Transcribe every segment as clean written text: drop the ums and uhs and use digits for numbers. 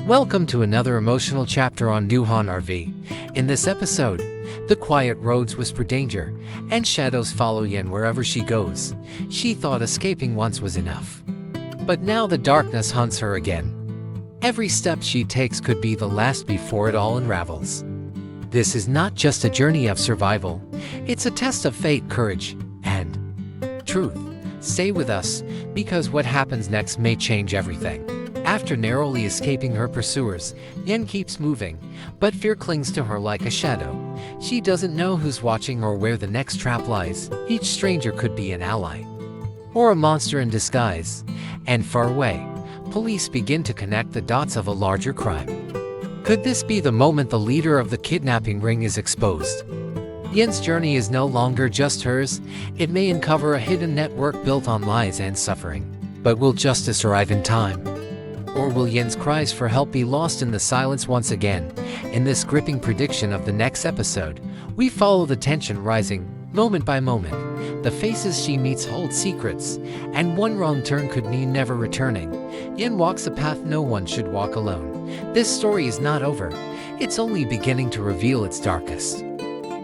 Welcome to another emotional chapter on Dieu Han RV. In this episode, the quiet roads whisper danger, and shadows follow Yen wherever she goes. She thought escaping once was enough. But now the darkness hunts her again. Every step she takes could be the last before it all unravels. This is not just a journey of survival, it's a test of fate, courage, and truth. Stay with us, because what happens next may change everything. After narrowly escaping her pursuers, Yen keeps moving, but fear clings to her like a shadow. She doesn't know who's watching or where the next trap lies. Each stranger could be an ally, or a monster in disguise. And far away, police begin to connect the dots of a larger crime. Could this be the moment the leader of the kidnapping ring is exposed? Yen's journey is no longer just hers. It may uncover a hidden network built on lies and suffering. But will justice arrive in time? Or will Yen's cries for help be lost in the silence once again? In this gripping prediction of the next episode, we follow the tension rising, moment by moment. The faces she meets hold secrets, and one wrong turn could mean never returning. Yen walks a path no one should walk alone. This story is not over. It's only beginning to reveal its darkest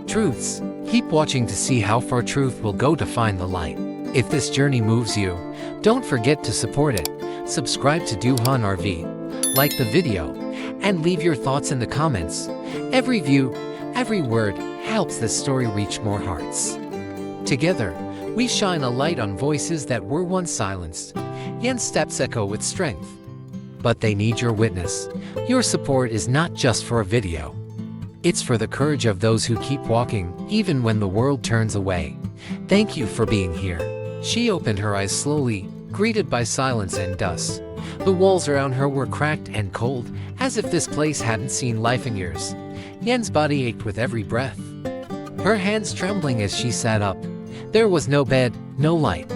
truths. Keep watching to see how far truth will go to find the light. If this journey moves you, don't forget to support it. Subscribe to Dieu Han RV, like the video, and leave your thoughts in the comments. Every view, every word helps this story reach more hearts. Together, we shine a light on voices that were once silenced. Yen's steps echo with strength, but they need your witness. Your support is not just for a video. It's for the courage of those who keep walking, even when the world turns away. Thank you for being here. She opened her eyes slowly, greeted by silence and dust. The walls around her were cracked and cold, as if this place hadn't seen life in years. Yen's body ached with every breath, her hands trembling as she sat up. There was no bed, no light,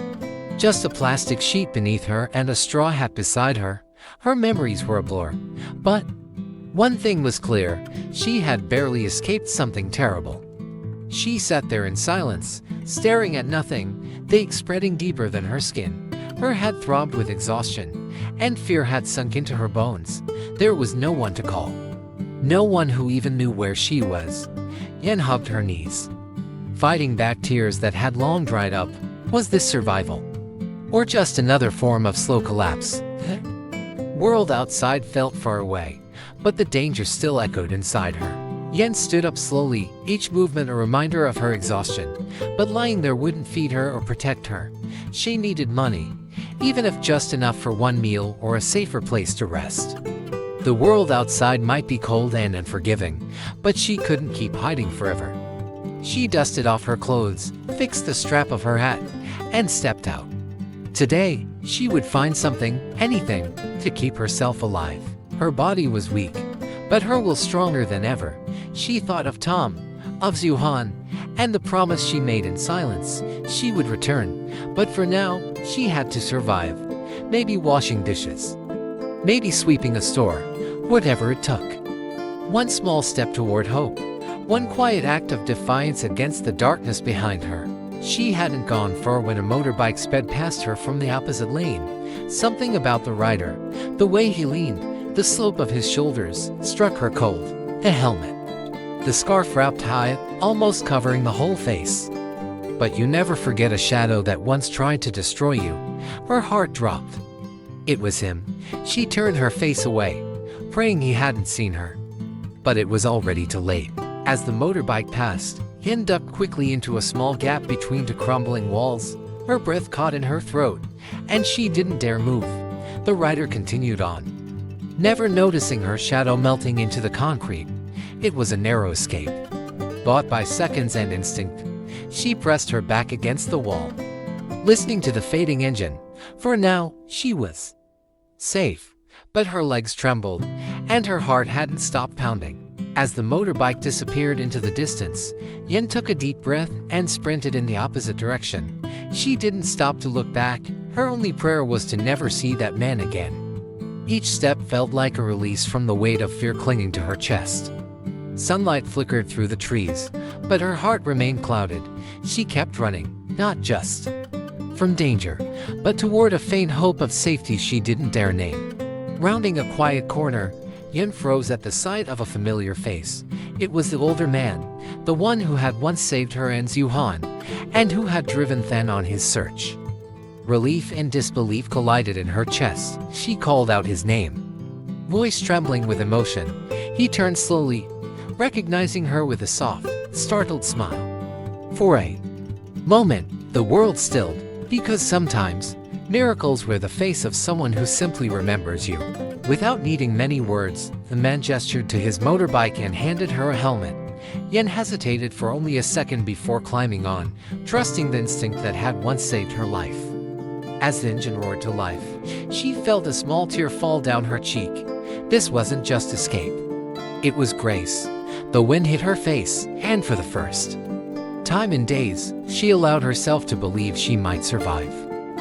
just a plastic sheet beneath her and a straw hat beside her. Her memories were a blur, but one thing was clear: she had barely escaped something terrible. She sat there in silence, staring at nothing, the ache spreading deeper than her skin. Her head throbbed with exhaustion, and fear had sunk into her bones. There was no one to call, no one who even knew where she was. Yen hugged her knees, fighting back tears that had long dried up. Was this survival, or just another form of slow collapse? The world outside felt far away, but the danger still echoed inside her. Yen stood up slowly, each movement a reminder of her exhaustion. But lying there wouldn't feed her or protect her. She needed money, even if just enough for one meal or a safer place to rest. The world outside might be cold and unforgiving, but she couldn't keep hiding forever. She dusted off her clothes, fixed the strap of her hat, and stepped out. Today, she would find something, anything, to keep herself alive. Her body was weak, but her will stronger than ever. She thought of Tom, of Dieu Han, and the promise she made in silence. She would return, but for now, she had to survive. Maybe washing dishes, maybe sweeping a store, whatever it took. One small step toward hope, one quiet act of defiance against the darkness behind her. She hadn't gone far when a motorbike sped past her from the opposite lane. Something about the rider, the way he leaned, the slope of his shoulders, struck her cold. The helmet, the scarf wrapped high, almost covering the whole face. But you never forget a shadow that once tried to destroy you. Her heart dropped. It was him. She turned her face away, praying he hadn't seen her. But it was already too late. As the motorbike passed, Yen ducked quickly into a small gap between two crumbling walls. Her breath caught in her throat, and she didn't dare move. The rider continued on, never noticing her shadow melting into the concrete. It was a narrow escape, bought by seconds and instinct. She pressed her back against the wall, listening to the fading engine. For now, she was safe, but her legs trembled, and her heart hadn't stopped pounding. As the motorbike disappeared into the distance, Yen took a deep breath and sprinted in the opposite direction. She didn't stop to look back. Her only prayer was to never see that man again. Each step felt like a release from the weight of fear clinging to her chest. Sunlight flickered through the trees, but her heart remained clouded. She kept running, not just from danger, but toward a faint hope of safety she didn't dare name. Rounding a quiet corner, Yen froze at the sight of a familiar face. It was the older man, the one who had once saved her and Dieu Han, and who had driven Then on his search. Relief and disbelief collided in her chest. She called out his name. Voice trembling with emotion, he turned slowly, recognizing her with a soft, startled smile. For a moment, the world stilled, because sometimes, miracles were the face of someone who simply remembers you. Without needing many words, the man gestured to his motorbike and handed her a helmet. Yen hesitated for only a second before climbing on, trusting the instinct that had once saved her life. As the engine roared to life, she felt a small tear fall down her cheek. This wasn't just escape. It was grace. The wind hit her face, and for the first time in days, she allowed herself to believe she might survive.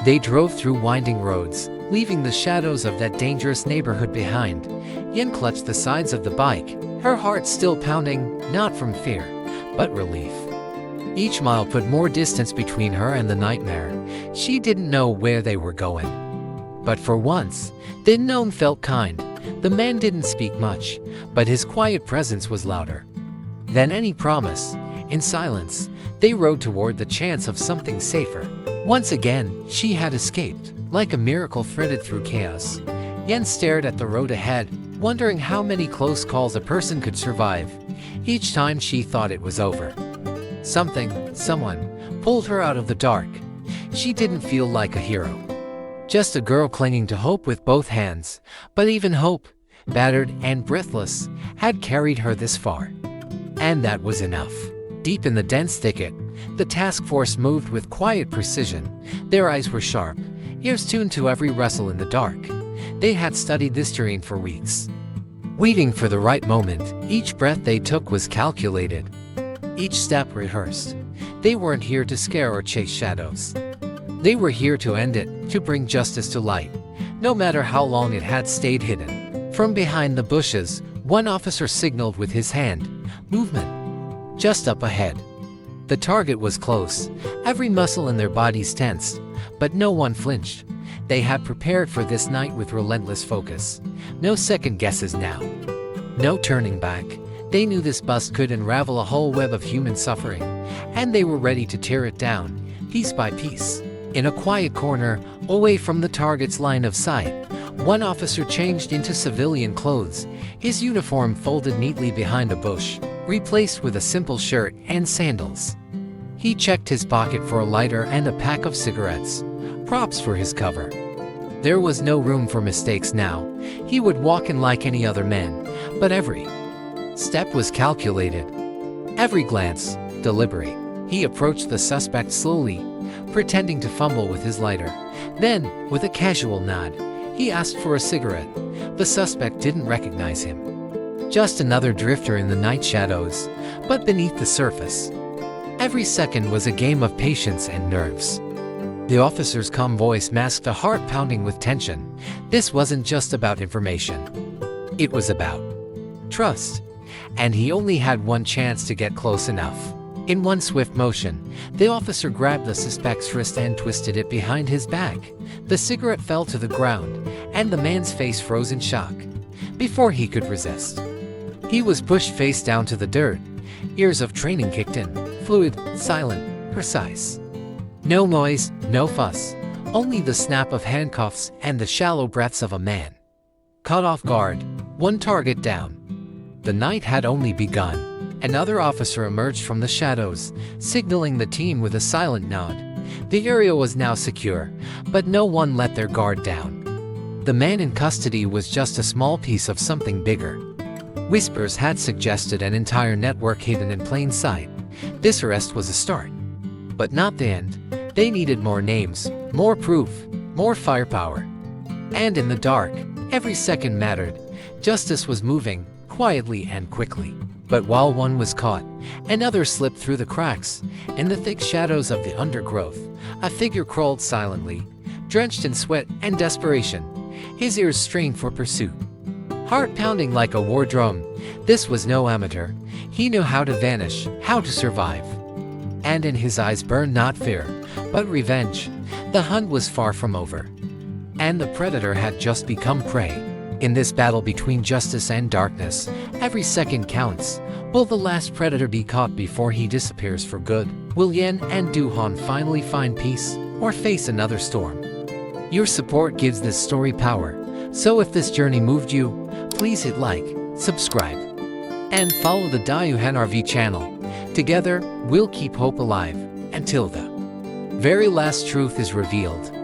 They drove through winding roads, leaving the shadows of that dangerous neighborhood behind. Yen clutched the sides of the bike, her heart still pounding, not from fear, but relief. Each mile put more distance between her and the nightmare. She didn't know where they were going. But for once, the unknown felt kind. The man didn't speak much, but his quiet presence was louder than any promise. In silence, they rode toward the chance of something safer. Once again, she had escaped, like a miracle threaded through chaos. Yen stared at the road ahead, wondering how many close calls a person could survive. Each time she thought it was over, someone, pulled her out of the dark. She didn't feel like a hero, just a girl clinging to hope with both hands. But even hope, battered and breathless, had carried her this far. And that was enough. Deep in the dense thicket, the task force moved with quiet precision. Their eyes were sharp, ears tuned to every rustle in the dark. They had studied this terrain for weeks, waiting for the right moment. Each breath they took was calculated, each step rehearsed. They weren't here to scare or chase shadows. They were here to end it, to bring justice to light, no matter how long it had stayed hidden. From behind the bushes, one officer signaled with his hand. Movement. Just up ahead. The target was close, every muscle in their bodies tensed, but no one flinched. They had prepared for this night with relentless focus. No second guesses now. No turning back. They knew this bust could unravel a whole web of human suffering, and they were ready to tear it down, piece by piece. In a quiet corner, away from the target's line of sight, one officer changed into civilian clothes, his uniform folded neatly behind a bush, replaced with a simple shirt and sandals. He checked his pocket for a lighter and a pack of cigarettes, props for his cover. There was no room for mistakes now. He would walk in like any other man, but every step was calculated, every glance deliberate. He approached the suspect slowly, pretending to fumble with his lighter. Then, with a casual nod, he asked for a cigarette. The suspect didn't recognize him. Just another drifter in the night shadows, but beneath the surface, every second was a game of patience and nerves. The officer's calm voice masked a heart pounding with tension. This wasn't just about information. It was about trust. And he only had one chance to get close enough. In one swift motion, the officer grabbed the suspect's wrist and twisted it behind his back. The cigarette fell to the ground, and the man's face froze in shock. Before he could resist, he was pushed face down to the dirt. Years of training kicked in, fluid, silent, precise. No noise, no fuss, only the snap of handcuffs and the shallow breaths of a man caught off guard, one target down. The night had only begun. Another officer emerged from the shadows, signaling the team with a silent nod. The area was now secure, but no one let their guard down. The man in custody was just a small piece of something bigger. Whispers had suggested an entire network hidden in plain sight. This arrest was a start, but not the end. They needed more names, more proof, more firepower. And in the dark, every second mattered. Justice was moving, quietly and quickly. But while one was caught, another slipped through the cracks. In the thick shadows of the undergrowth, a figure crawled silently, drenched in sweat and desperation, his ears strained for pursuit. Heart pounding like a war drum, this was no amateur. He knew how to vanish, how to survive. And in his eyes burned not fear, but revenge. The hunt was far from over, and the predator had just become prey. In this battle between justice and darkness, every second counts. Will the last predator be caught before he disappears for good? Will Yen and Dieu Han finally find peace or face another storm? Your support gives this story power, so if this journey moved you, please hit like, subscribe, and follow the Dieu Han RV channel. Together, we'll keep hope alive until the very last truth is revealed.